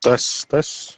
Tes, tes.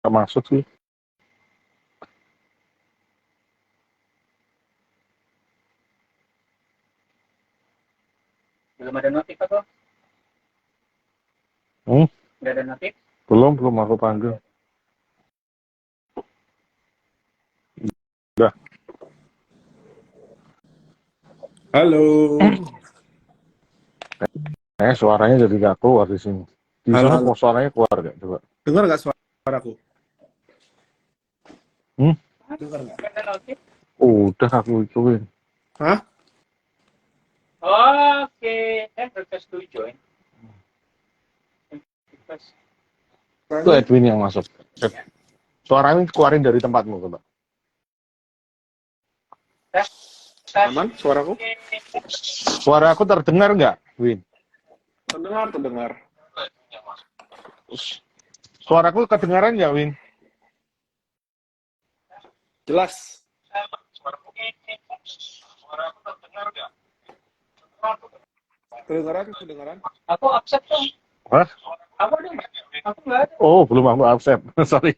Gak maksud sih. Belum ada notif apa? Nggak ada notif? Belum aku panggil. Udah. Halo. Suaranya jadi gak keluar di sini. Di Halo, sana halo. kok suaranya keluar gak? Coba. Dengar nggak suaraku? Dengar nggak? Nggak ada notif? Udah aku ituin. Hah? Oke. Request to join. Request. Itu Edwin yang masuk. Suaranya keluarin dari tempatmu, coba. Aman suaraku? Suara aku terdengar nggak, Win? Terdengar. Suaraku kedengaran nggak, Win? Jelas. Suaraku terdengar nggak? Kedengaran. Aku accept dong. Hah? Aku ada nggak? Aku nggak ada. Oh, belum aku accept. Sorry.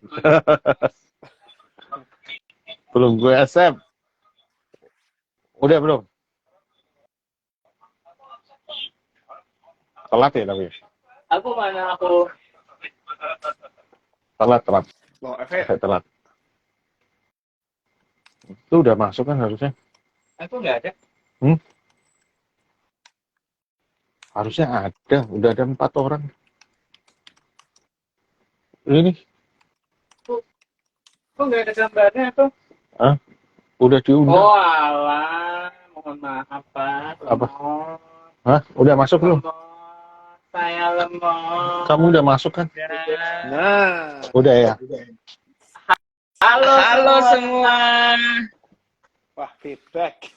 Belum gue accept. Udah belum? Telat ya tapi? Aku mana aku? Telat. Loh, efek. Telat. Itu udah masuk kan harusnya? Aku nggak ada. Harusnya ada. Udah ada 4 orang. Ini Kok nggak ada gambarnya tuh? udah diundang. Oh alah, mohon maaf Pak. Apa? Lemot. Hah? Udah masuk belum? Saya lemot. Kamu udah masuk kan? Nah. Udah ya? Halo semua. Wah, feedback.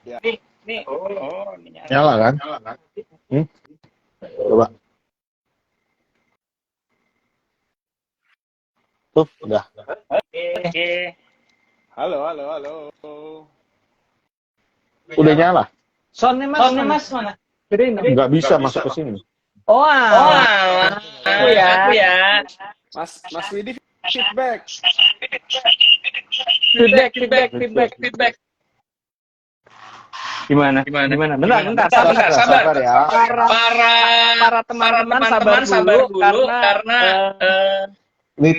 Ya. Nih. Oh, ini Nyala kan? Coba. Tuh, udah. Oke. Halo. Udah nyala. Soundnya mas mana? Gedein dong. Nggak bisa masuk ke sini. Oh alah. Aku ya. Mas Widi feedback. Feedback. Gimana? Bentar, sabar ya. Para teman-teman sabar dulu karena Ini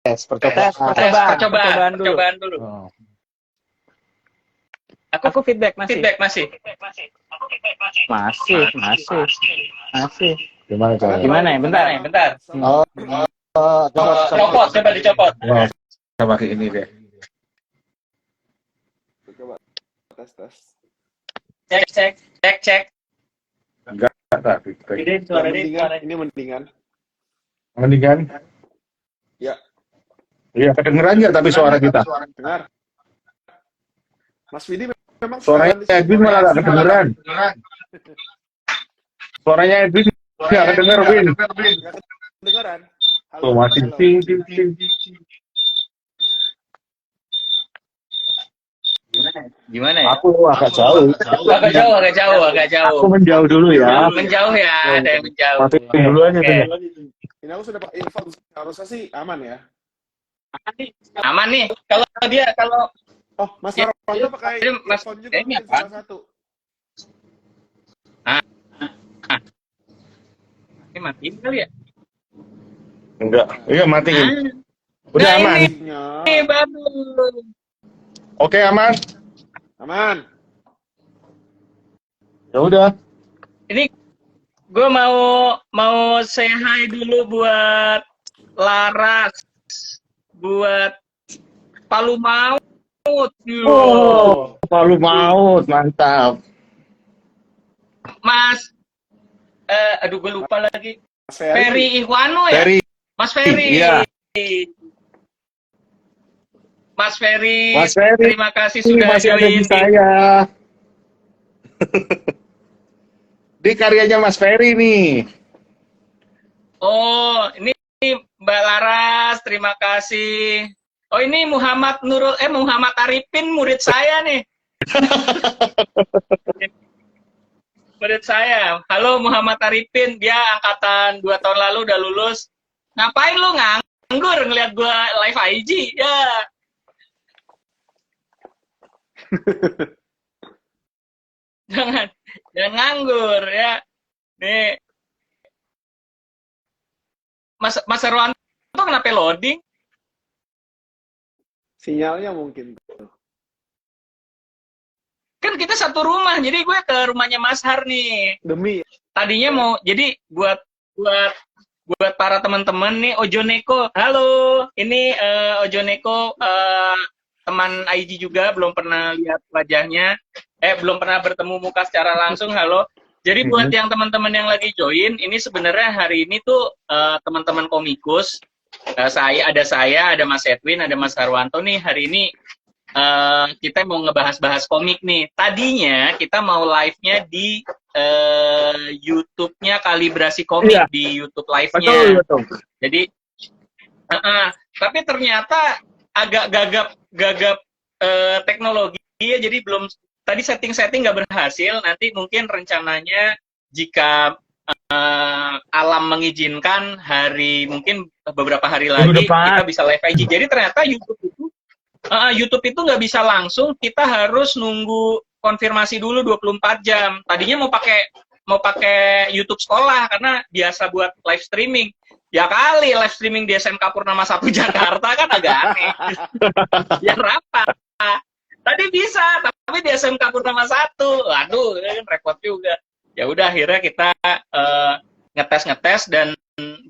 tes percobaan. percobaan dulu. Oh. Aku feedback masih. Masih. Gimana cara? Gimana ya? Bentar. Coba dicopot. Oh, kita pakai ini deh. Coba tes. Cek. Enggak. Gedein suaranya. Ini mendingan. Mendingan? Ya. Iya, kedengeran nggak tapi suara kita? Dengar. Mas Widi memang Suaranya Edwin malah nggak kedengeran. Suaranya Edwin nggak kedenger, Win. kedengeran. Tuh, masih ting. Gimana ya? Aku agak jauh. Agak jauh. Aku menjauh dulu ya. Menjauh ya, ada yang menjauh. Matiin dulu aja Oke. tuh. Ini aku sudah pakai info, harusnya sih aman ya. Aman nih. Kalau Oh, Mas Ya, Arwanto pakai ini Mas- earphone juga ini mungkin apaan? salah satu. ini matiin kali ya? Enggak. Iya, matiin. Udah Nah, aman. Ini bagus. Oke, aman. Aman. Ya udah. Ini gue mau say hi dulu buat Laras, buat Palu Maut. Oh, Palu Maut, mantap. Mas, aduh gue lupa lagi. Mas Ferry. Ferry Ihwano ya? Dari Mas Ferry. Iya. Mas Ferry, Mas Ferry, terima kasih sudah masih ada di join. saya. Di karyanya Mas Ferry nih. Oh, ini Mbak Laras, terima kasih. Oh, ini Muhammad Arifin, murid saya nih. Murid saya. Halo Muhammad Arifin, dia angkatan 2 tahun lalu udah lulus. Ngapain lu nganggur ngeliat gua live IG? Ya. Jangan nganggur ya. Nih. Mas Arwanto kenapa loading? Sinyalnya mungkin. Kan kita satu rumah, jadi gue ke rumahnya Mas Har nih. Demi Tadinya mau, jadi buat para teman-teman nih, Ojoneko. Halo, ini Ojoneko, teman IG juga, belum pernah lihat wajahnya. Belum pernah bertemu muka secara langsung. Halo. Jadi buat yang teman-teman yang lagi join, ini sebenarnya hari ini tuh teman-teman komikus. Ada Mas Edwin, ada Mas Harwanto nih. Hari ini kita mau ngebahas-bahas komik nih. Tadinya kita mau live-nya di YouTube-nya Kalibrasi Komik, Iya. di YouTube live-nya. Betul. Jadi, tapi ternyata agak gagap teknologi ya. Jadi belum tadi setting nggak berhasil. Nanti mungkin rencananya jika alam mengizinkan mungkin beberapa hari lagi Minggu depan. kita bisa live IG. Jadi ternyata YouTube itu nggak bisa langsung, kita harus nunggu konfirmasi dulu 24 jam. Tadinya mau pakai YouTube sekolah karena biasa buat live streaming. Ya kali live streaming di SMK Purnama 1 Jakarta kan agak aneh. Ya rapat. Tadi bisa, tapi di SMK Purnama 1. Waduh, kan repot juga. Ya udah akhirnya kita ngetes dan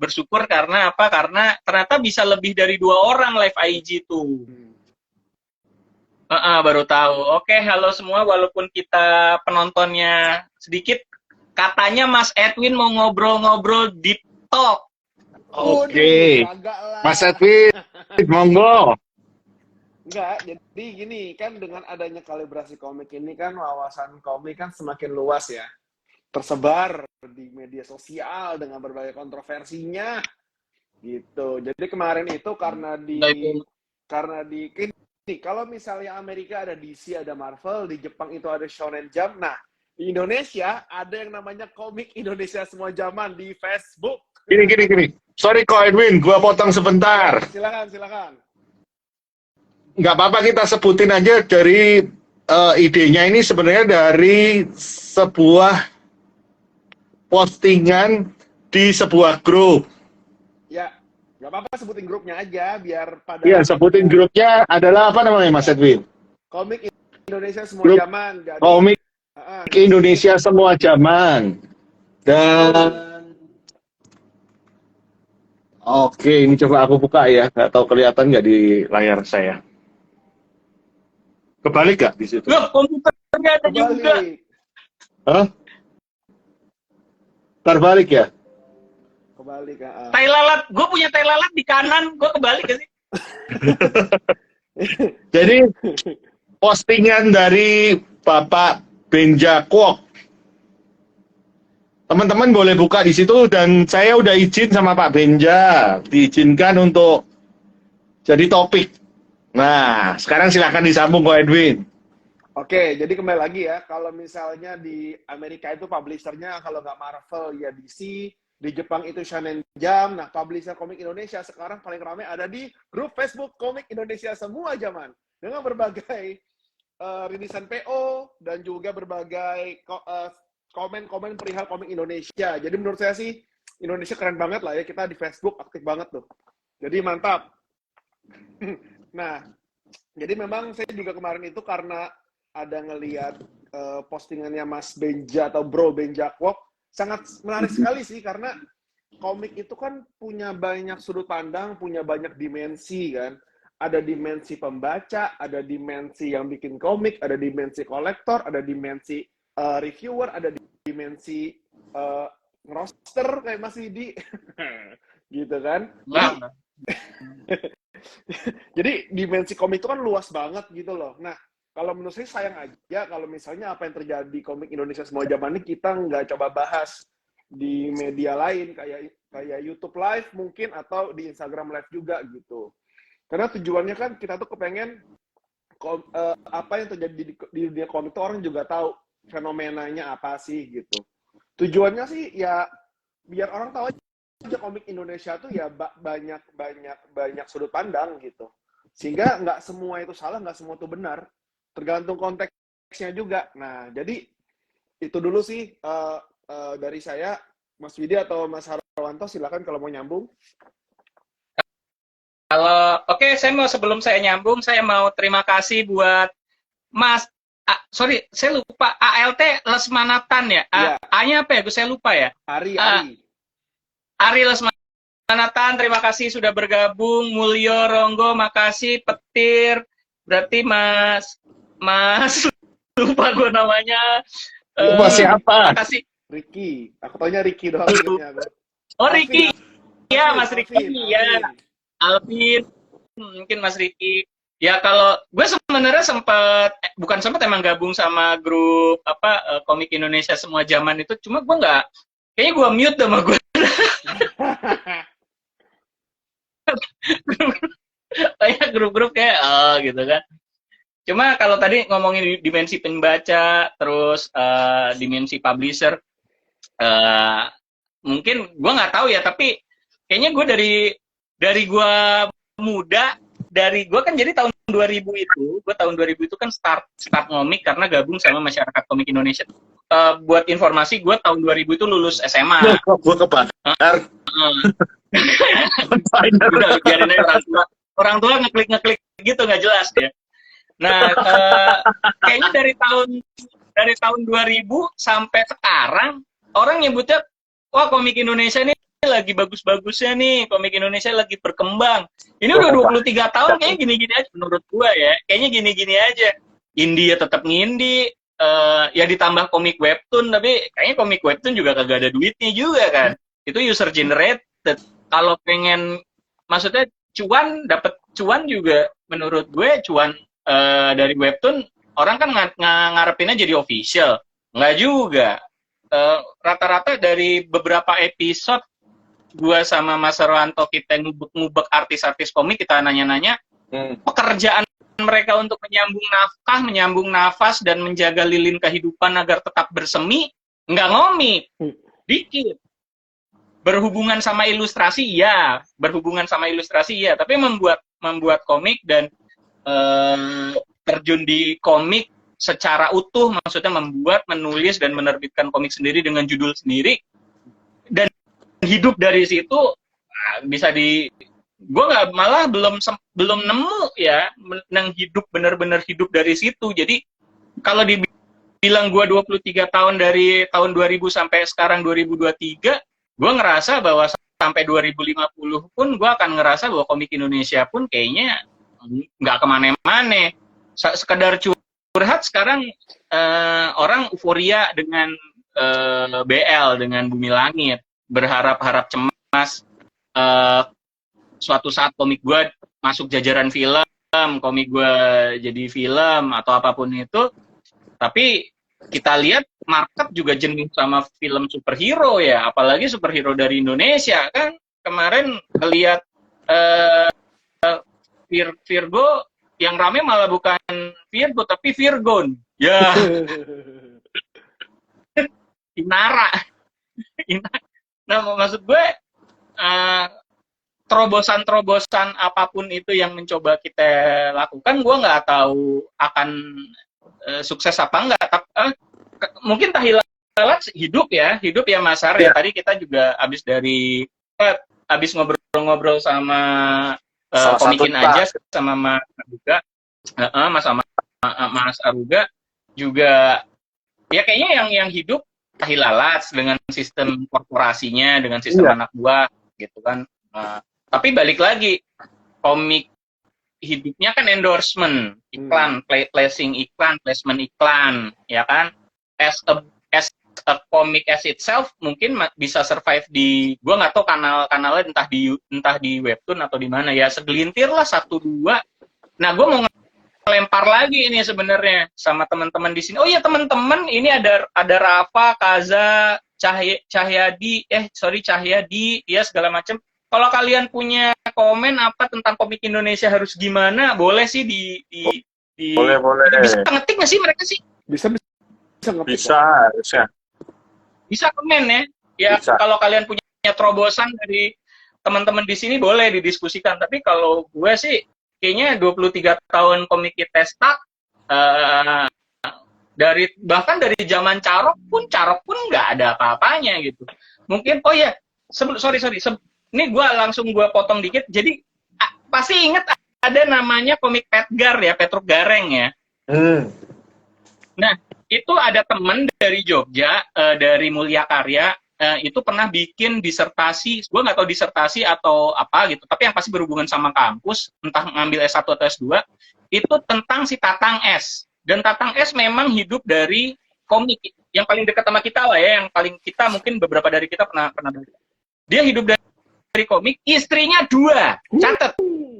bersyukur karena apa? Karena ternyata bisa lebih dari 2 orang live IG tuh. Baru tahu. Oke, halo semua. Walaupun kita penontonnya sedikit, katanya Mas Edwin mau ngobrol-ngobrol deep talk. Oke. Kagak lah. Mas Edwin, monggo. Enggak, jadi gini, kan dengan adanya kalibrasi komik ini kan wawasan komik kan semakin luas ya. Tersebar di media sosial dengan berbagai kontroversinya gitu. Jadi kemarin itu karena di kalau misalnya Amerika ada DC, ada Marvel, di Jepang itu ada Shonen Jump. Nah, di Indonesia ada yang namanya Komik Indonesia Semua Zaman di Facebook. Gini. Sorry Ko Edwin, gua potong sebentar. Silakan. Nggak apa-apa, kita sebutin aja dari idenya ini sebenarnya dari sebuah postingan di sebuah grup. Ya, nggak apa-apa sebutin grupnya aja biar pada. Iya, sebutin grupnya adalah apa namanya Mas Edwin? Komik Indonesia Semua Grup Zaman. Jadi, Komik Indonesia Semua Zaman. Dan oke, ini coba aku buka ya. Nggak tahu kelihatan nggak di layar saya. Kebalik nggak di situ? Loh, komputernya ada juga. kembali. Hah? Terbalik ya? Kembali ke Tai lalat, gue punya tai lalat di kanan, gue kebalik gak sih? Jadi postingan dari Bapak Benja Kwok. Teman-teman boleh buka di situ dan saya udah izin sama Pak Benja, diizinkan untuk jadi topik. Nah, sekarang silakan disambung Ko Edwin. Oke, jadi kembali lagi ya, kalau misalnya di Amerika itu publishernya kalau nggak Marvel ya DC, di Jepang itu Shonen Jump. Nah, publisher komik Indonesia sekarang paling ramai ada di grup Facebook Komik Indonesia semua zaman dengan berbagai rilisan PO dan juga berbagai komen-komen perihal komik Indonesia. Jadi menurut saya sih Indonesia keren banget lah ya, kita di Facebook aktif banget tuh. Jadi mantap. Nah, jadi memang saya juga kemarin itu karena ada ngelihat postingannya Mas Benja atau Bro Benjakwok, sangat menarik sekali sih karena komik itu kan punya banyak sudut pandang, punya banyak dimensi kan. Ada dimensi pembaca, ada dimensi yang bikin komik, ada dimensi kolektor, ada dimensi reviewer, ada dimensi roster kayak Mas Widi. Gitu kan. Jadi dimensi komik itu kan luas banget gitu loh. Nah, kalau menurut saya sayang aja kalau misalnya apa yang terjadi di komik Indonesia semua zaman ini kita nggak coba bahas di media lain kayak YouTube Live mungkin atau di Instagram Live juga gitu. Karena tujuannya kan kita tuh kepengen apa yang terjadi di dunia komik itu orang juga tahu fenomenanya apa sih gitu. Tujuannya sih ya biar orang tahu aja komik Indonesia tuh ya banyak sudut pandang gitu. Sehingga nggak semua itu salah, nggak semua itu benar. Tergantung konteksnya juga. Nah, jadi itu dulu sih dari saya, Mas Widi atau Mas Harwanto, silakan kalau mau nyambung. Oke, sebelum saya nyambung, saya mau terima kasih buat Mas, sorry, saya lupa, ALT Lesmanatan ya? Ya. A-nya apa ya? Saya lupa ya? Ari Lesmanatan, terima kasih sudah bergabung. Mulyo Ronggo, makasih. Petir, berarti Mas lupa gue namanya. Lupa siapa? Makasih. Ricky, aku taunya Ricky doang. Oh, Ricky. Ya, Mas Ricky. Ya, Alvin. Mungkin Mas Ricky. Ya, kalau gue sebenarnya emang gabung sama grup Komik Indonesia semua zaman itu, cuma gue nggak, kayaknya gue mute sama gue. Kayak grup-grup kayak gitu kan. Cuma kalau tadi ngomongin dimensi pembaca, terus dimensi publisher, mungkin gue nggak tahu ya, tapi kayaknya gue dari gue muda, gue kan jadi tahun 2000 itu kan start ngomik karena gabung sama Masyarakat Komik Indonesia. Buat informasi, gue tahun 2000 itu lulus SMA. Gue kebakar. Udah, biarin aja orang tua ngeklik gitu, nggak jelas ya. Nah, kayaknya dari tahun 2000 sampai sekarang orang nyebutnya, wah komik Indonesia ini lagi bagus-bagusnya nih, komik Indonesia lagi berkembang. Ini udah 23 tahun kayaknya gini-gini aja menurut gua ya. Kayaknya gini-gini aja. Indie tetap ngindie, ya ditambah komik webtoon, tapi kayaknya komik webtoon juga kagak ada duitnya juga kan. Itu user generated. Kalau pengen, maksudnya dapat cuan juga menurut gue dari webtoon, orang kan ngarepinnya jadi official. Nggak juga. Rata-rata dari beberapa episode, gue sama Mas Harwanto kita ngubek artis-artis komik, kita nanya-nanya, pekerjaan mereka untuk menyambung nafkah, menyambung nafas, dan menjaga lilin kehidupan agar tetap bersemi, nggak ngomik. Dikit. Berhubungan sama ilustrasi, ya. Tapi membuat komik dan terjun di komik secara utuh, maksudnya menulis dan menerbitkan komik sendiri dengan judul sendiri dan hidup dari situ, gue nggak, malah belum nemu ya yang benar-benar hidup dari situ. Jadi kalau dibilang gue 23 tahun dari tahun 2000 sampai sekarang 2023, gue ngerasa bahwa sampai 2050 pun gue akan ngerasa bahwa komik Indonesia pun kayaknya nggak kemana-mana. Sekedar curhat sekarang, orang euforia dengan BL, dengan Bumi Langit, berharap-harap cemas suatu saat komik gue masuk jajaran film, komik gue jadi film atau apapun itu. Tapi kita lihat market juga jenuh sama film superhero ya, apalagi superhero dari Indonesia kan. Kemarin lihat Virgo, yang rame malah bukan Virgo tapi Virgon. Ya, Inara. Nah, maksud gue, eh, terobosan-terobosan apapun itu yang mencoba kita lakukan, gue nggak tahu akan sukses apa enggak. Mungkin tahi lalat hidup ya Mas Har ya. Tadi kita juga habis ngobrol-ngobrol sama komikin aja sama Mas Aruga, Mas Aruga juga ya kayaknya yang hidup tahi lalat dengan sistem korporasinya, dengan sistem anak buah gitu kan. Tapi balik lagi, komik hidupnya kan endorsement, iklan, placement iklan, ya kan? As a comic as itself mungkin bisa survive di, gua nggak tahu kanalnya entah di webtoon atau di mana ya, segelintir lah 1-2. Nah, gua mau lempar lagi ini sebenarnya sama teman-teman di sini. Oh iya teman-teman, ini ada Rafa, Kaza, Cahyadi, ya segala macam. Kalau kalian punya komen apa tentang komik Indonesia harus gimana, boleh sih boleh. Bisa ngetik nggak sih mereka sih? Bisa ngetik. Bisa komen ya. Ya bisa. Kalau kalian punya terobosan dari teman-teman di sini boleh didiskusikan. Tapi kalau gue sih kayaknya 23 tahun komik kita start, bahkan dari zaman Carok pun nggak ada apa-apanya gitu. Mungkin sorry ini gue potong dikit. Jadi pasti inget ada namanya komik Petgar ya, Petruk Gareng ya. Nah, itu ada temen dari Jogja, dari Mulia Karya, itu pernah bikin disertasi, gue nggak tahu disertasi atau apa gitu, tapi yang pasti berhubungan sama kampus, entah ngambil S1 atau S2, itu tentang si Tatang S. Dan Tatang S memang hidup dari komik, yang paling dekat sama kita lah ya, yang paling kita mungkin beberapa dari kita pernah baca. Dia hidup dari komik, istrinya 2,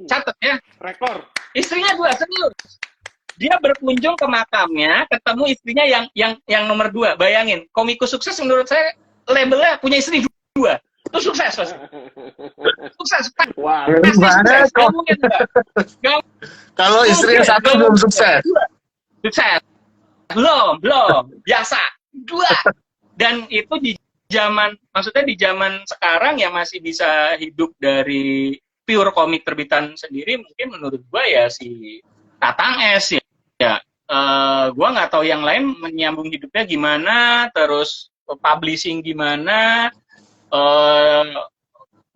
catet ya. Rekor. Istrinya 2, serius. Dia berkunjung ke makamnya, ketemu istrinya yang nomor 2. Bayangin, komikus sukses menurut saya labelnya punya istri 2. Itu sukses pasti. Sukses. Wah, gimana kok? Kalau istri yang 1 belum sukses. Sukses. Belum. Biasa. 2. Dan itu di zaman sekarang ya masih bisa hidup dari pure komik terbitan sendiri, mungkin menurut gua ya si Tatang S ya. Gua nggak tahu yang lain menyambung hidupnya gimana, terus publishing gimana,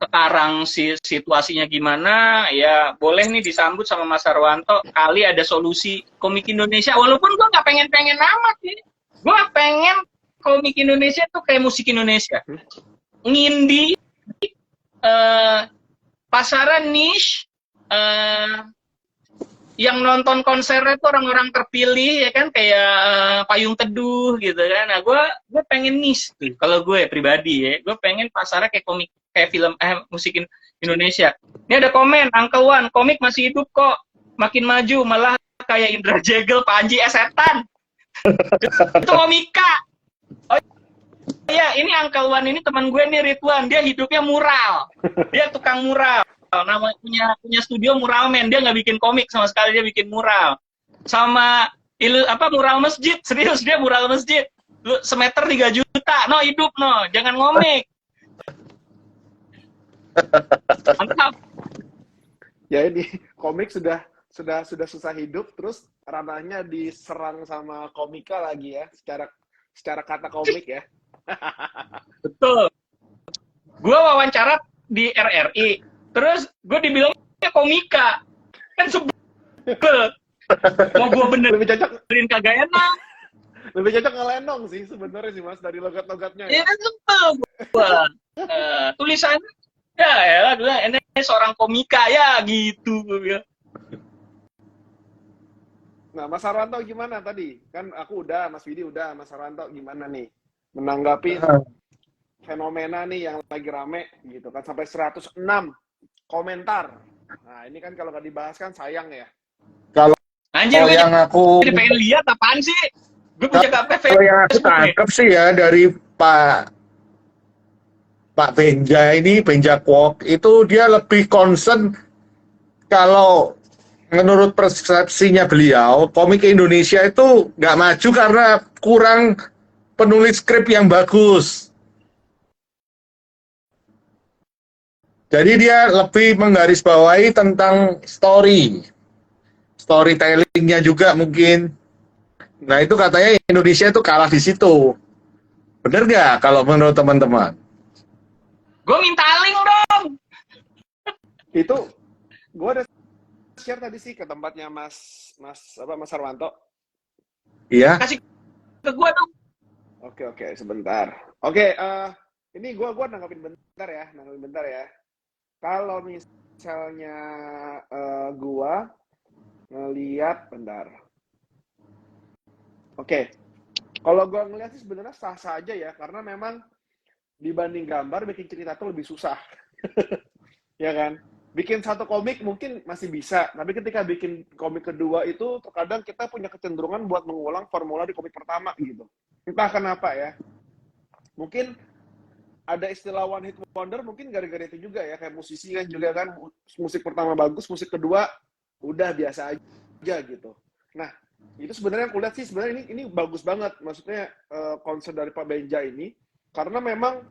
sekarang situasinya gimana, ya boleh nih disambut sama Mas Harwanto, kali ada solusi komik Indonesia, walaupun gua nggak pengen amat ya. Gua pengen komik Indonesia tuh kayak musik Indonesia. Ngindi, pasaran niche, yang nonton konsernya tuh orang-orang terpilih ya kan, kayak Payung Teduh gitu kan. Nah, gue pengen niche tuh. Kalau gue pribadi ya, gue pengen pasarnya kayak komik, kayak film musik Indonesia. Ini ada komen, Uncle Wan, komik masih hidup kok, makin maju malah kayak Indra Jegel, Panji setan. Itu komika. Oh iya, ini Uncle Wan ini teman gue nih, Ridwan. Dia hidupnya mural. Dia tukang mural. Punya studio Muralman. Dia nggak bikin komik sama sekali, dia bikin mural. Sama mural masjid. Serius, dia mural masjid. Lu semeter 3 juta. No, hidup no. Jangan ngomik. Mantap. Ya ini komik sudah susah hidup, terus ranahnya diserang sama komika lagi ya, secara kata komik ya. Betul. Gue wawancara di RRI, terus gue dibilangnya komika, kan sebel. Mau gue lebih cocok kagak enak. Lebih cocok ngelenong sih sebenarnya sih Mas, dari logat-logatnya. Ya kan sebel gue. Tulisannya ya dulu ini seorang komika ya gitu gue. Nah, Mas Harwanto gimana tadi? Kan aku udah, Mas Widi udah, Mas Harwanto gimana nih menanggapi fenomena nih yang lagi rame gitu kan, sampai 106 komentar. Nah, ini kan kalau nggak dibahas kan sayang ya. Kalau anjir, yang aku pengen lihat apaan sih? Gue punya kalau yang aku tangkap sih ya dari Pak Benja ini, Benja Kwok, itu dia lebih concern kalau menurut persepsinya beliau, komik Indonesia itu nggak maju karena kurang penulis skrip yang bagus. Jadi dia lebih menggarisbawahi tentang storytellingnya juga mungkin. Nah itu katanya Indonesia itu kalah di situ. Bener nggak kalau menurut teman-teman? Gue minta link dong. Itu gue udah share tadi sih ke tempatnya Mas Harwanto. Iya. Kasih ke gue dong. Oke, sebentar. Oke, ini gue nanggapin bentar ya. Kalau misalnya gue ngeliat bentar. Oke. Kalau gue ngeliat sih sebenarnya sah-sah aja ya, karena memang dibanding gambar bikin cerita tuh lebih susah. Ya kan? Bikin satu komik mungkin masih bisa, tapi ketika bikin komik kedua itu terkadang kita punya kecenderungan buat mengulang formula di komik pertama gitu. Entah kenapa ya. Mungkin ada istilah one hit wonder mungkin gara-gara itu juga ya, kayak musisi kan juga kan, musik pertama bagus, musik kedua udah biasa aja gitu. Nah, itu sebenarnya aku lihat sih sebenarnya ini bagus banget, maksudnya konsep dari Pak Benja ini, karena memang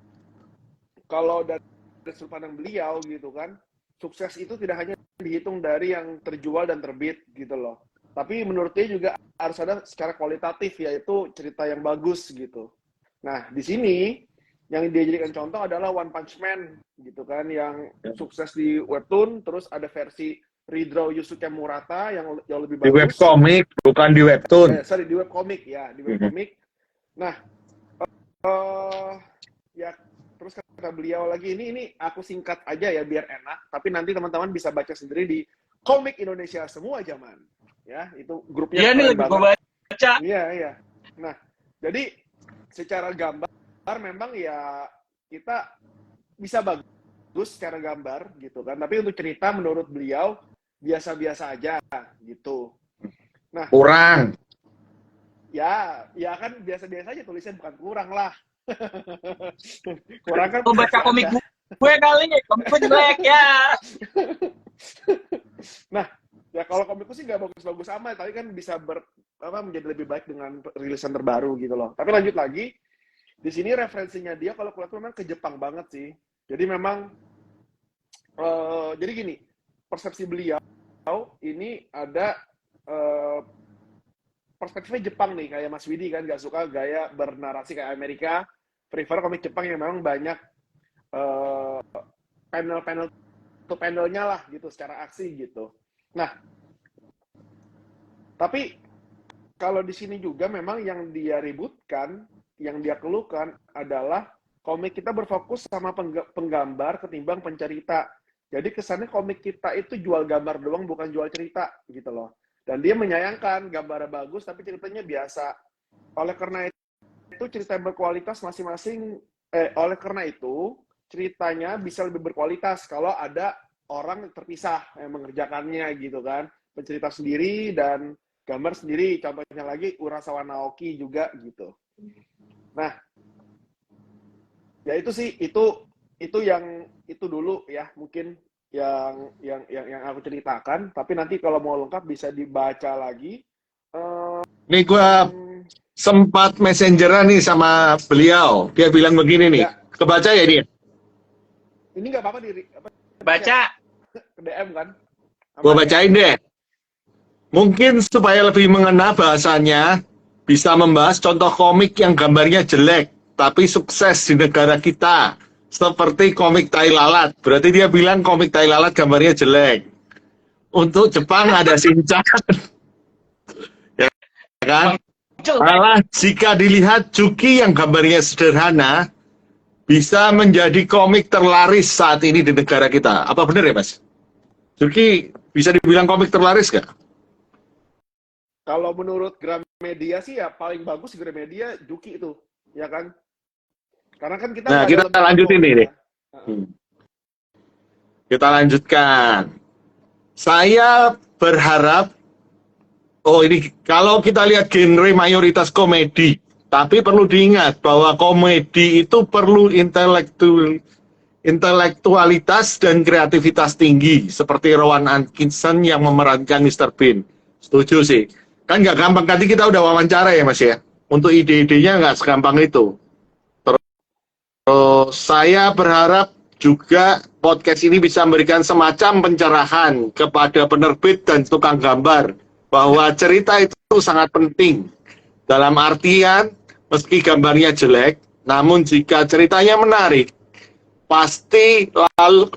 kalau dari sudut pandang beliau gitu kan, sukses itu tidak hanya dihitung dari yang terjual dan terbit gitu loh, tapi menurut dia juga harus ada secara kualitatif, yaitu cerita yang bagus gitu. Nah, di sini yang dia jadikan contoh adalah One Punch Man gitu kan, yang sukses di webtoon, terus ada versi redraw Yusuke Murata yang jauh lebih bagus. Di webcomic, bukan di webtoon. Di webcomic ya, di webcomic. Nah, ya terus kata beliau lagi, ini aku singkat aja ya biar enak, tapi nanti teman-teman bisa baca sendiri di Komik Indonesia Semua Zaman. Ya, itu grupnya. Iya nih lagi gue baca. Iya. Nah, jadi secara gambar memang ya kita bisa bagus secara gambar gitu kan, tapi untuk cerita menurut beliau biasa-biasa aja gitu. Nah, kurang. Ya kan biasa-biasa aja, tulisnya bukan kurang lah. Kurang kan. Gue baca komik gue kali, komik gue jelek ya. Nah, ya kalau komikku sih nggak bagus-bagus amat, tapi kan bisa menjadi lebih baik dengan rilisan terbaru gitu loh. Tapi lanjut lagi, di sini referensinya dia kalau kuliah memang ke Jepang banget sih. Jadi memang jadi gini, persepsi beliau ini ada perspektifnya Jepang nih, kayak Mas Widi kan gak suka gaya bernarasi kayak Amerika, prefer komik Jepang yang memang banyak panelnya lah gitu secara aksi gitu. Nah, tapi kalau di sini juga memang yang dia ributkan, yang dia keluhkan adalah komik kita berfokus sama penggambar ketimbang pencerita. Jadi kesannya komik kita itu jual gambar doang, bukan jual cerita gitu loh. Dan dia menyayangkan gambarnya bagus tapi ceritanya biasa. Oleh karena itu cerita yang berkualitas masing-masing, oleh karena itu ceritanya bisa lebih berkualitas kalau ada orang terpisah yang mengerjakannya gitu kan. Pencerita sendiri dan gambar sendiri. Contohnya lagi Urasawa Naoki juga gitu. Nah, ya itu sih, itu yang itu dulu ya mungkin yang aku ceritakan. Tapi nanti kalau mau lengkap bisa dibaca lagi. Nih gue sempat messengeran nih sama beliau. Dia bilang begini nih, kebaca ya dia? Ini nggak apa-apa baca ke DM kan? Gue bacain deh. Mungkin supaya lebih mengena bahasanya, bisa membahas contoh komik yang gambarnya jelek, tapi sukses di negara kita. Seperti komik Tai Lalat. Berarti dia bilang komik Tai Lalat gambarnya jelek. Untuk Jepang ada Shinchan. Ya kan? Malah jika dilihat Juki yang gambarnya sederhana, bisa menjadi komik terlaris saat ini di negara kita. Apa benar ya, Mas? Juki bisa dibilang komik terlaris nggak? Kalau menurut Gramedia sih ya paling bagus Gramedia Juki itu, ya kan? Karena kan kita lanjutin nih. Kita lanjutkan. Saya berharap, ini kalau kita lihat genre mayoritas komedi, tapi perlu diingat bahwa komedi itu perlu intelektualitas dan kreativitas tinggi seperti Rowan Atkinson yang memerankan Mr. Bean. Setuju sih. Kan nggak gampang, tadi kita udah wawancara ya Mas ya. Untuk ide-idenya nggak segampang itu. Terus saya berharap juga podcast ini bisa memberikan semacam pencerahan kepada penerbit dan tukang gambar bahwa cerita itu sangat penting. Dalam artian, meski gambarnya jelek, namun jika ceritanya menarik, pasti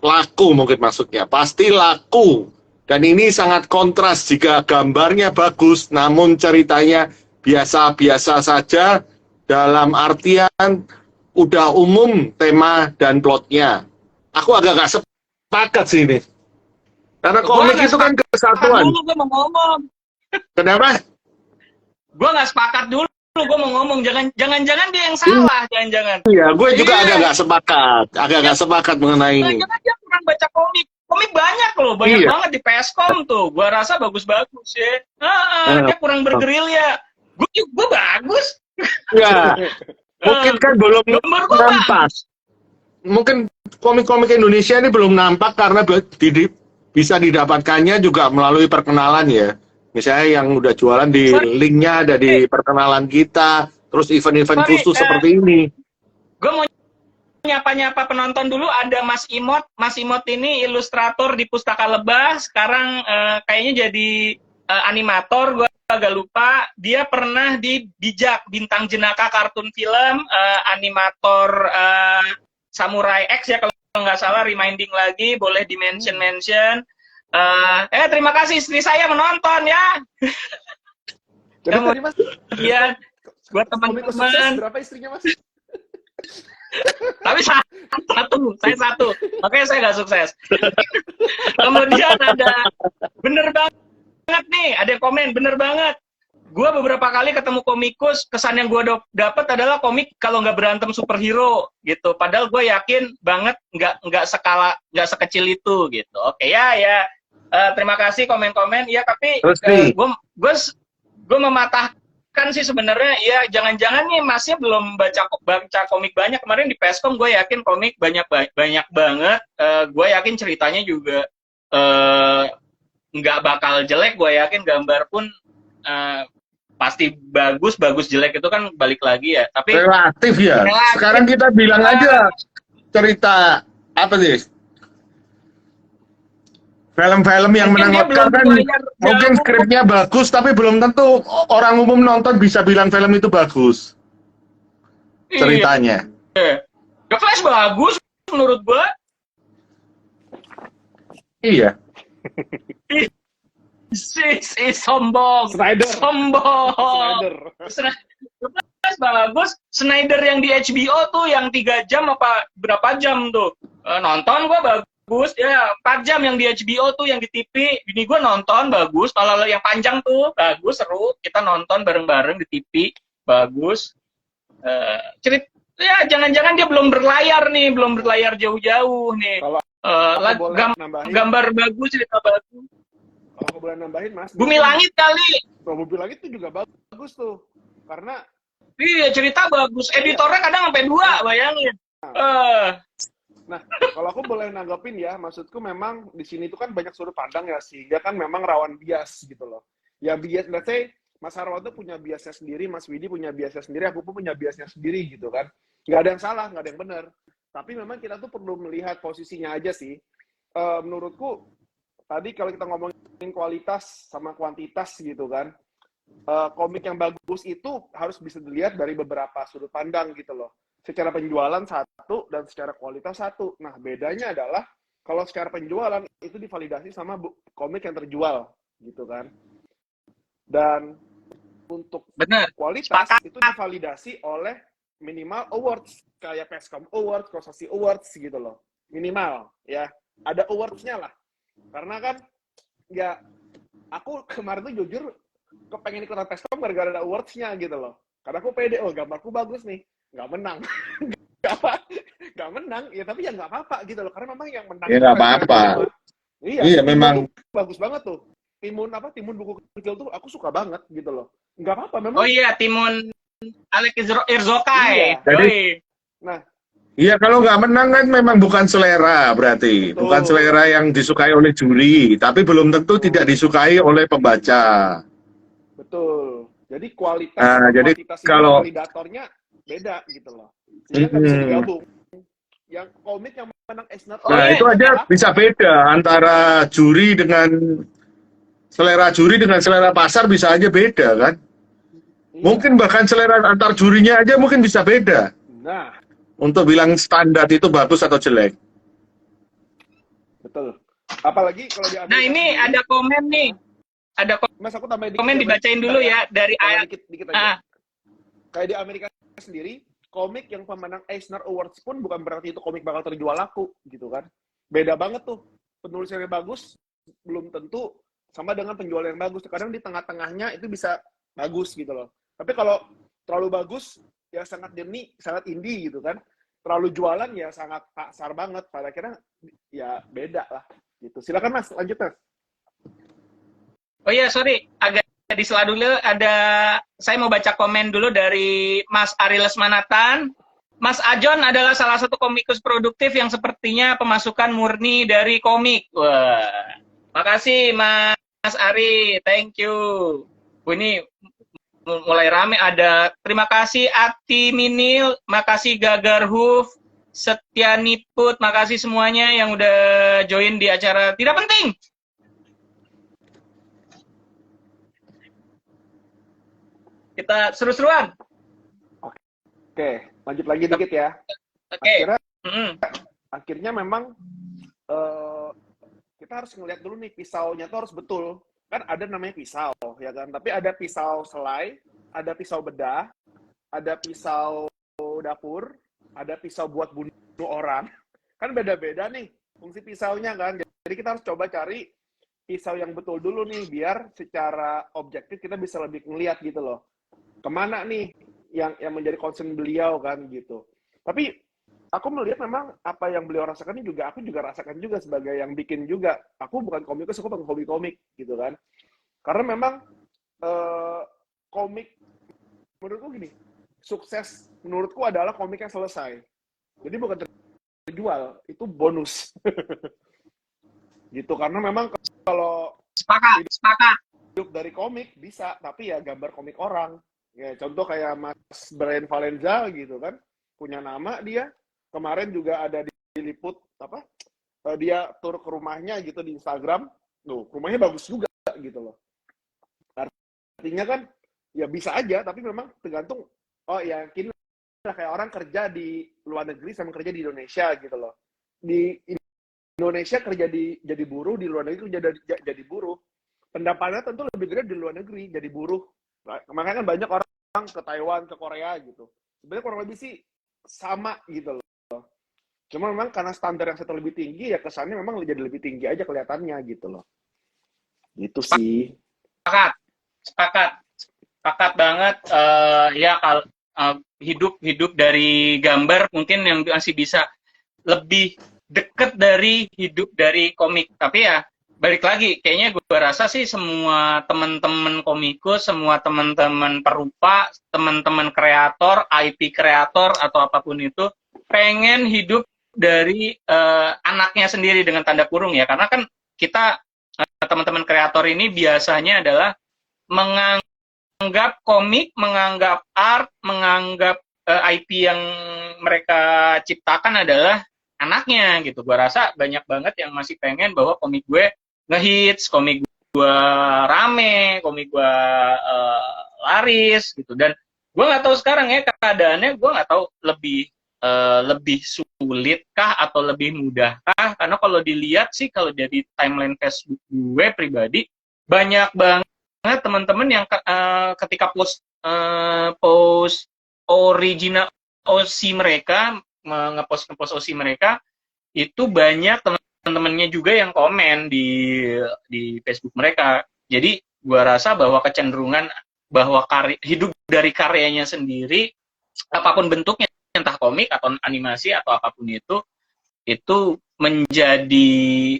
laku mungkin maksudnya. Pasti laku. Dan ini sangat kontras jika gambarnya bagus, namun ceritanya biasa-biasa saja dalam artian udah umum tema dan plotnya. Aku agak gak sepakat sih ini. Karena komik itu kan kesatuan. Dulu gue mau ngomong. Kenapa? Gue nggak sepakat dulu. Gue mau ngomong. Jangan-jangan dia yang salah. Jangan-jangan. Iya, gue juga agak gak sepakat. Agak gak sepakat mengenai ini. Jangan dia kurang baca komik. Komik banyak loh. Banyak banget di PSCOM tuh. Gue rasa bagus-bagus ya. Dia kurang bergerilya. Gue bagus. Ya, mungkin kan belum nampak. Mungkin komik-komik Indonesia ini belum nampak karena bisa didapatkannya juga melalui perkenalan ya. Misalnya yang udah jualan di linknya ada di perkenalan kita, terus event-event khusus seperti ini. Gue mau nyapa-nyapa penonton dulu. Ada Mas Imot. Mas Imot ini ilustrator di Pustaka Lebah. Sekarang kayaknya jadi animator. Gue agak lupa. Dia pernah di Bijak, Bintang Jenaka kartun film, animator Samurai X ya kalau nggak salah, reminding lagi, boleh di-mention. Terima kasih istri saya menonton ya. Jadi Mas, iya, buat teman-teman. Berapa istrinya Mas? Tapi saya satu, makanya saya nggak sukses. Kemudian ada, bener banget nih, ada yang komen, bener banget. Gue beberapa kali ketemu komikus, kesan yang gue dapet adalah komik kalau nggak berantem superhero gitu. Padahal gue yakin banget nggak sekecil itu gitu. Oke ya. Terima kasih komen-komen. Ya tapi gue mematahkan sih sebenarnya. Ya jangan-jangan nih Masnya belum baca komik banyak. Kemarin di PSCOM gue yakin komik banyak banget. Gue yakin ceritanya juga nggak bakal jelek. Gue yakin gambar pun pasti bagus jelek itu kan balik lagi ya. Tapi relatif ya. Sekarang kita bilang aja cerita apa sih? Film-film yang menang Oscar kan mungkin skripnya bagus, tapi belum tentu orang umum nonton bisa bilang film itu bagus. Ceritanya. The Flash bagus menurut gua. Iya. Si sombong. Snyder bagus. Snyder yang di HBO tuh yang 3 jam apa berapa jam tuh? Nonton gua bagus. Ya 4 jam yang di HBO tuh yang di TV. Ini gua nonton bagus. Kalau yang panjang tuh bagus, seru. Kita nonton bareng-bareng di TV. Bagus. Cerita ya jangan-jangan dia belum berlayar jauh-jauh nih. Kalau gambar bagus, cerita bagus. Kalau boleh nambahin Mas, Bumi Langit kali. Bumi Langit tuh juga bagus tuh. Karena iya, cerita bagus. Editornya kadang sampai 2, bayangin. Nah, kalau aku boleh nanggapin ya, maksudku memang di sini tuh kan banyak sudut pandang ya, sehingga kan memang rawan bias gitu loh. Ya bias, let's say Mas Harwanto punya biasnya sendiri, Mas Widi punya biasnya sendiri, aku pun punya biasnya sendiri gitu kan. Nggak ada yang salah, nggak ada yang benar. Tapi memang kita tuh perlu melihat posisinya aja sih. Menurutku, tadi kalau kita ngomongin kualitas sama kuantitas gitu kan, komik yang bagus itu harus bisa dilihat dari beberapa sudut pandang gitu loh. Secara penjualan satu dan secara kualitas satu. Nah bedanya adalah kalau secara penjualan itu divalidasi sama komik yang terjual gitu kan. Dan untuk kualitas itu divalidasi oleh minimal awards kayak PSCOM Awards, Kosasi Awards gitu loh. Minimal ya, ada awards-nya lah. Karena kan ya aku kemarin tuh jujur kepengen ikutan PSCOM gara-gara ada awards-nya gitu loh. Karena aku pede, gambarku bagus nih. Nggak menang. Nggak menang, ya tapi ya nggak apa-apa gitu loh. Karena memang yang menang. Ya nggak apa-apa. Iya memang. Bagus banget tuh. Timun buku kecil tuh aku suka banget gitu loh. Nggak apa-apa memang. Oh iya, Timun Alex Irzokai. Iya. Jadi, nah, Iya, kalau nggak menang kan memang bukan selera berarti. Bukan Betul. selera yang disukai oleh juri, tapi belum tentu tidak disukai oleh pembaca. Betul. Jadi kualitas Nah, sama jadi kuantitas ini kalau validatornya beda gitu loh. Sehingga nggak bisa mm, digabung. Yang komik yang menang Eisner Oh nah Award iya, itu itu aja adalah bisa beda antara juri dengan selera pasar bisa aja beda kan? Mungkin iya. bahkan selera antar jurinya aja mungkin bisa beda Nah, untuk bilang standar itu bagus atau jelek. betul. Apalagi kalau di nah Amerika ini sendiri, ada komen nih, ada Mas aku tambahin dikit komen ya, Mas. dibacain Bentar dulu ya. ya dari Tambah ayat. dikit aja. Ah, Kayak di Amerika sendiri, komik yang pemenang Eisner Awards pun bukan berarti itu komik bakal terjual laku gitu kan. Beda banget tuh. Penulisannya bagus belum tentu sama dengan penjualan yang bagus. Kadang di tengah-tengahnya itu bisa bagus gitu loh. Tapi kalau terlalu bagus ya sangat jernih, sangat indie gitu kan. Terlalu jualan ya sangat kasar banget. Pada akhirnya ya beda lah gitu. Silakan Mas, lanjut Mas. oh iya, sorry, agak disela dulu. Saya mau baca komen dulu dari Mas Ari Lesmanatan. Mas Ajon adalah salah satu komikus produktif yang sepertinya pemasukan murni dari komik. Wah, makasih Mas Ari, thank you. Ini mulai rame. Ada terima kasih Ati Minil, makasih Gagar Huf, Setia Niput, makasih semuanya yang udah join di acara tidak penting. Kita seru-seruan. Oke, lanjut lagi dikit ya. Oke. Akhirnya memang kita harus ngeliat dulu nih pisaunya tuh harus betul. Kan ada namanya pisau, ya kan? Tapi ada pisau selai, ada pisau bedah, ada pisau dapur, ada pisau buat bunuh orang. Kan beda-beda nih fungsi pisaunya kan. Jadi kita harus coba cari pisau yang betul dulu nih, biar secara objektif kita bisa lebih ngeliat gitu loh. Kemana nih yang menjadi concern beliau kan gitu. Tapi aku melihat memang apa yang beliau rasakan ini juga aku juga rasakan juga sebagai yang bikin juga. Aku bukan komikus, aku bukan hobi komik gitu kan. Karena memang komik menurutku gini, sukses menurutku adalah komik yang selesai. Jadi bukan terjual, itu bonus. Gitu karena memang kalau Sepakat. hidup dari komik bisa, tapi ya gambar komik orang. Ya, contoh kayak Mas Brian Valenza gitu kan, punya nama dia. Kemarin juga ada diliput apa? Dia tur ke rumahnya gitu di Instagram. Tuh, rumahnya bagus juga gitu loh. Artinya kan ya bisa aja, tapi memang tergantung oh ya kini lah kayak orang kerja di luar negeri sama kerja di Indonesia gitu loh. Di Indonesia kerja jadi buruh, di luar negeri kerja jadi buruh. Pendapatannya tentu lebih gede di luar negeri jadi buruh. Makanya kan banyak orang ke Taiwan, ke Korea gitu. Sebenarnya kurang lebih sih sama gitu loh. Cuma memang karena standar yang satu lebih tinggi, ya kesannya memang jadi lebih tinggi aja kelihatannya gitu loh. Gitu sih. Sepakat banget. Ya kalau hidup dari gambar mungkin yang masih bisa lebih deket dari hidup dari komik. Tapi ya balik lagi, kayaknya gue rasa sih semua teman-teman komikus, semua teman-teman perupa, teman-teman kreator, IP kreator atau apapun itu pengen hidup dari anaknya sendiri dengan tanda kurung ya, karena kan kita teman-teman kreator ini biasanya adalah menganggap komik, menganggap art, menganggap IP yang mereka ciptakan adalah anaknya gitu. Gue rasa banyak banget yang masih pengen bahwa komik gue ngehits, komik gue rame, komik gue laris gitu. Dan gue nggak tahu sekarang ya keadaannya, gue nggak tahu lebih sulit kah atau lebih mudah kah? Karena kalau dilihat sih, kalau dari timeline Facebook gue pribadi, banyak banget teman-teman yang ketika post original OC mereka, ngepost OC mereka, itu banyak teman-temannya juga yang komen di Facebook mereka. Jadi gua rasa bahwa kecenderungan bahwa hidup dari karyanya sendiri, apapun bentuknya, entah komik atau animasi atau apapun itu menjadi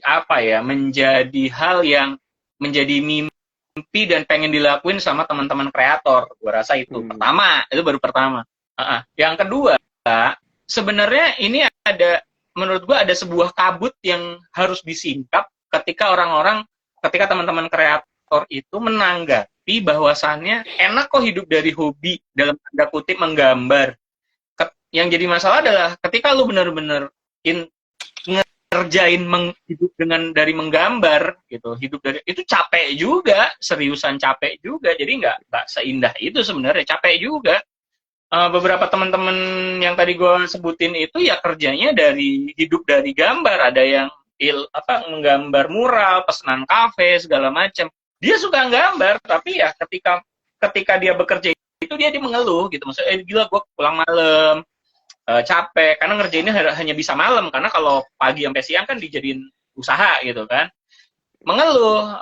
apa ya, menjadi hal yang menjadi mimpi dan pengen dilakuin sama teman-teman kreator. Gua rasa itu baru pertama. Yang kedua, sebenarnya ini menurut gue ada sebuah kabut yang harus disingkap ketika teman-teman kreator itu menanggapi bahwasannya enak kok hidup dari hobi dalam tanda kutip menggambar. Yang jadi masalah adalah ketika lu bener-bener ngerjain hidup dari menggambar gitu, hidup dari itu capek juga, seriusan capek juga. Jadi nggak seindah itu sebenarnya, capek juga. Beberapa teman-teman yang tadi gue sebutin itu ya kerjanya hidup dari gambar. Ada yang menggambar mural, pesanan kafe segala macam. Dia suka gambar, tapi ya ketika dia bekerja itu dia mengeluh gitu. Maksudnya gila gue pulang malam, capek karena ngerjainnya hanya bisa malam, karena kalau pagi sampai siang kan dijadiin usaha gitu kan. Mengeluh,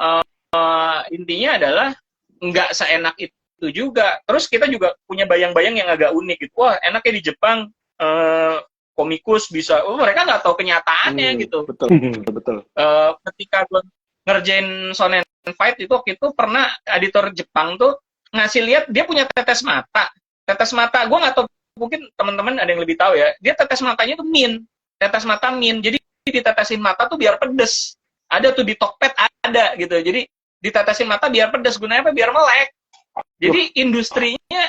intinya adalah nggak seenak itu juga. Terus kita juga punya bayang-bayang yang agak unik gitu. Wah, enaknya di Jepang komikus bisa. Mereka nggak tahu kenyataannya gitu. Betul. Ketika gue ngerjain Shonen Fight itu waktu itu pernah editor Jepang tuh ngasih lihat dia punya tetes mata. Tetes mata, gue nggak tahu, mungkin teman-teman ada yang lebih tahu ya. Dia tetes matanya tuh tetes mata min. Jadi ditetesin mata tuh biar pedes. Ada tuh di Tokped ada gitu. Jadi ditetesin mata biar pedes. Gunanya apa? Biar melek. Jadi industrinya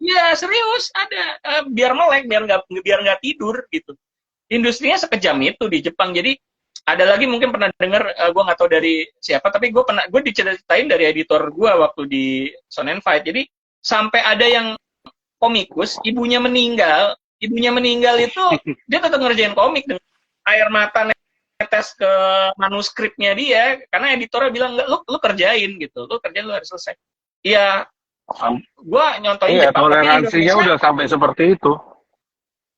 ya serius ada, biar melek, biar nggak tidur gitu. Industrinya sekejam itu di Jepang. Jadi ada lagi mungkin pernah dengar, gue nggak tahu dari siapa, tapi gue diceritain dari editor gue waktu di Shonen Fight. Jadi sampai ada yang komikus, ibunya meninggal itu dia tetap ngerjain komik dengan air mata netes ke manuskripnya dia, karena editornya bilang nggak, lu kerjain gitu, lu harus selesai. Iya, gue nyontohin Iya, Jepang, tapi toleransinya Indonesia udah sampai seperti itu.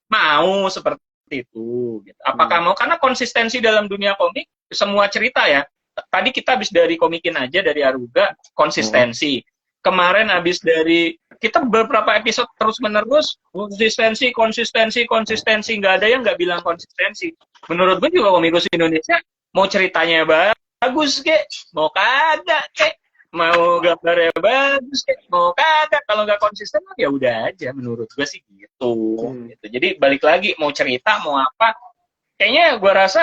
mau seperti itu. Gitu. Apakah mau? Karena konsistensi dalam dunia komik, semua cerita ya. Tadi kita habis dari Komikin aja, dari Aruga, konsistensi. Kemarin habis dari, kita beberapa episode terus-menerus, konsistensi. Nggak ada yang nggak bilang konsistensi. Menurut gue juga komikus Indonesia, mau ceritanya bagus, kek, mau kagak, kek. Mau gambarnya bagus, mau kagak, kalau nggak konsisten ya udah aja, menurut gue sih gitu. Gitu. Jadi balik lagi, mau cerita mau apa, kayaknya gue rasa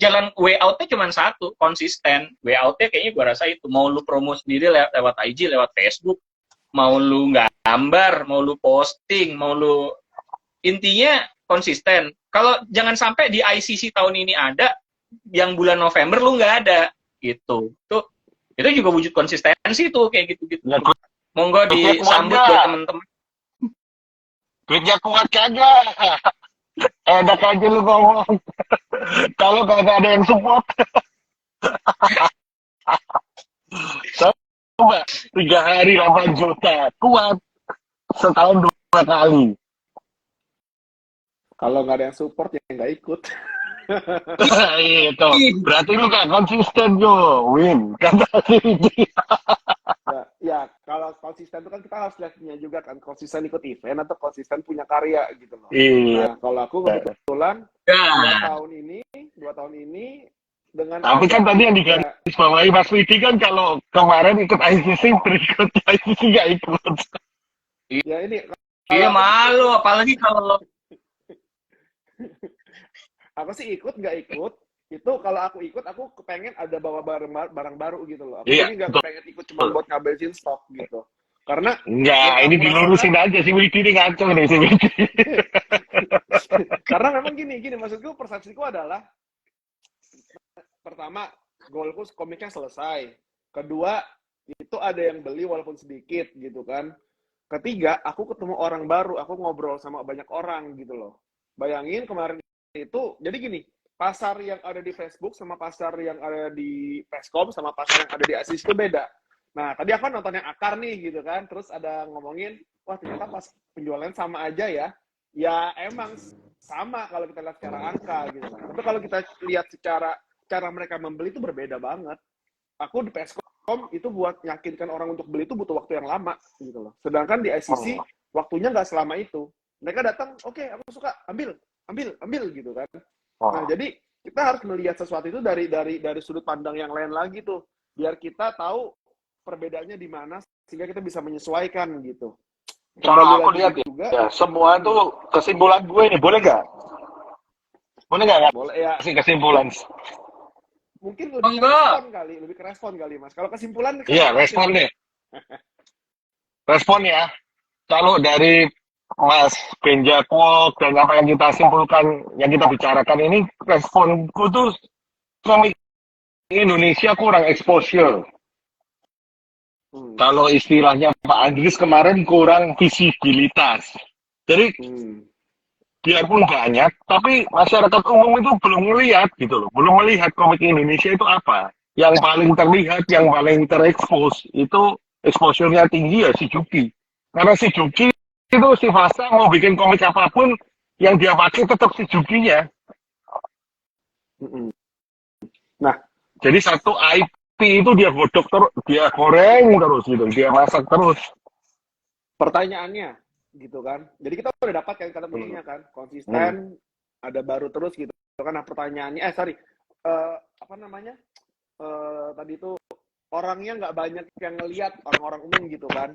jalan way out-nya cuma satu, konsisten. Way out-nya kayaknya gue rasa itu, mau lu promo sendiri lewat IG, lewat Facebook, mau lu gambar, mau lu posting, mau lu, intinya konsisten. Kalau jangan sampai di ICC tahun ini ada, yang bulan November lu nggak ada. Gitu. Itu juga wujud konsistensi tuh, kayak gitu-gitu. Ya, Monggo disambut buat teman-teman. Duitnya kuat kagak? Enak aja lu ngomong. Kalau kagak ada yang support. Coba 3 hari 8 juta. Kuat. Setahun 2 kali. Kalau nggak ada yang support ya nggak ikut. Itu. Berarti lu gak konsisten, Jo. Win. Kata dia. Ya, kalau konsisten itu kan kita harus lihatnya juga kan, konsisten ikut event atau konsisten punya karya gitu loh. Iya. Nah, kalau aku kebetulan 2 tahun ini dengan. Tapi kan tadi yang digarisbawahi Mas Widi kan, kalau kemarin ikut ICC, berikutnya ICC gak ikut. Ya ini. Iya malu, apalagi kalau aku sih ikut nggak ikut itu, kalau aku ikut aku kepengen ada bawa barang baru gitu loh. Aku Iya, ini nggak kepengen ikut cuma buat ngabesin stok gitu, karena enggak, ini dilurusin aja si Widi ini, ngaco nih si Widi. karena memang gini maksudku, persepsiku adalah, pertama goalku komiknya selesai, kedua itu ada yang beli walaupun sedikit gitu kan, ketiga aku ketemu orang baru, aku ngobrol sama banyak orang gitu loh. Bayangin kemarin itu, jadi gini, pasar yang ada di Facebook sama pasar yang ada di Peskom sama pasar yang ada di Asis itu beda. Nah, tadi aku nonton yang Akar nih gitu kan, terus ada ngomongin, wah ternyata pas penjualan sama aja ya. Ya emang sama kalau kita lihat secara angka gitu kan. Tapi kalau kita lihat secara cara mereka membeli itu berbeda banget. Aku di Peskom itu buat yakinkan orang untuk beli itu butuh waktu yang lama gitu loh. Sedangkan di ICC waktunya nggak selama itu. Mereka datang, oke, aku suka, ambil gitu kan. Nah, jadi kita harus melihat sesuatu itu dari sudut pandang yang lain lagi tuh, biar kita tahu perbedaannya di mana sehingga kita bisa menyesuaikan gitu. Kalau Kembali aku lagi lihat juga, ya, semua itu kesimpulan gue ini boleh nggak? Boleh nggak boleh ya. kasih kesimpulan? Mungkin lebih ke Monggo. respon kali, Mas. Kalau kesimpulan kan Iya, oke respon tuh. deh. Respon ya. Kalau dari Mas Benja Kwok dan apa yang kita simpulkan, yang kita bicarakan ini, responku tuh komik Indonesia kurang exposure. Hmm. Kalau istilahnya Pak Andris kemarin kurang visibilitas. Jadi Hmm. biarpun banyak, tapi masyarakat umum itu belum melihat gitu loh, belum melihat komik Indonesia itu apa. Yang paling terlihat, yang paling terekspos itu exposure-nya tinggi ya si Juki. Karena si Juki itu si Fasa mau bikin komik apapun yang dia pakai tetap si Jukinya. Hmm. Nah, Jadi satu IP itu dia godok terus, dia goreng terus gitu, dia masak terus. pertanyaannya gitu kan. Jadi kita udah dapat kan kata kuncinya kan, konsisten, ada baru terus gitu kan. Nah, pertanyaannya apa namanya? Tadi itu orangnya nggak banyak yang ngelihat, orang-orang umum gitu kan.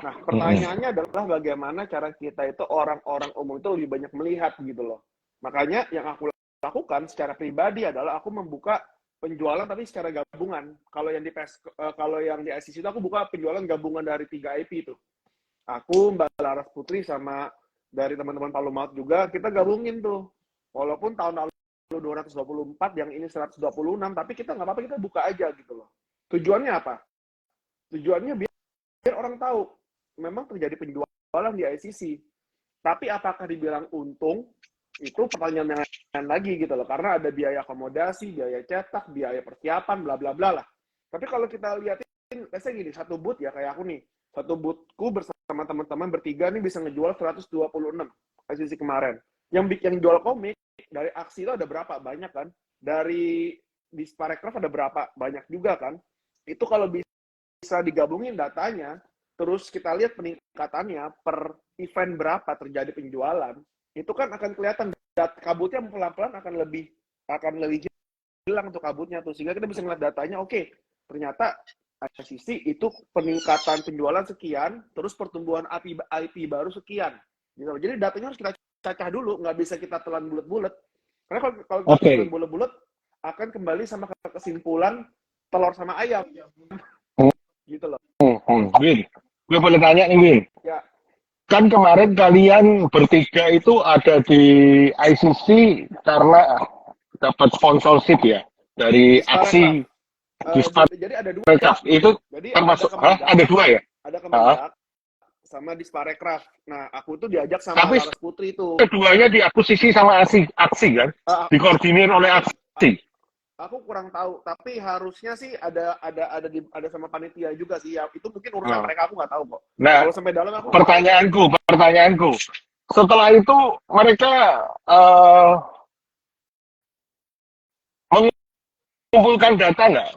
Nah, pertanyaannya adalah bagaimana cara kita itu orang-orang umum itu lebih banyak melihat gitu loh. Makanya yang aku lakukan secara pribadi adalah aku membuka penjualan tapi secara gabungan. Kalau yang di ICC itu aku buka penjualan gabungan dari 3 IP itu. Aku, Mbak Laras Putri, sama dari teman-teman Palu Maut juga, kita gabungin tuh. Walaupun tahun lalu 224, yang ini 126, tapi kita nggak apa-apa, kita buka aja gitu loh. Tujuannya apa? Tujuannya biar orang tahu, memang terjadi penjualan di ICC. Tapi apakah dibilang untung? Itu pertanyaan yang lain lagi gitu loh. Karena ada biaya akomodasi, biaya cetak, biaya persiapan, bla bla bla lah. Tapi kalau kita lihatin, biasanya gini, satu booth ya kayak aku nih. Satu bootku bersama teman-teman bertiga nih bisa ngejual 126 ICC kemarin. Yang jual komik dari aksi itu ada berapa? Banyak kan? Dari di Sparekraf ada berapa? Banyak juga kan? Itu kalau bisa digabungin datanya, terus kita lihat peningkatannya per event berapa terjadi penjualan, itu kan akan kelihatan kabutnya pelan-pelan akan lebih hilang tuh kabutnya tuh, sehingga kita bisa ngeliat datanya. Oke, ternyata ICC itu peningkatan penjualan sekian, terus pertumbuhan IP baru sekian. Gitu. Jadi datanya harus kita cacah dulu, nggak bisa kita telan bulat-bulat. Karena kalau kita telan bulat-bulat, akan kembali sama kesimpulan telur sama ayam. Gitu loh. Win, gue boleh tanya nih Win. Ya. Kan kemarin kalian bertiga itu ada di ICC karena dapat sponsorship ya dari aksi di Jadi ada dua. itu Jadi termasuk ada dua ya? Ada Kemendak sama di Sparekraf. Nah, aku tuh diajak sama Tapi Laras Putri itu. keduanya diakuisisi sama aksi kan? Dikoordinir oleh aksi. Aku kurang tahu, tapi harusnya sih ada sama panitia juga sih. Ya, itu mungkin urusan mereka, aku nggak tahu kok. Nah, kalau sampai dalam aku pertanyaanku. Setelah itu mereka mengumpulkan data nggak?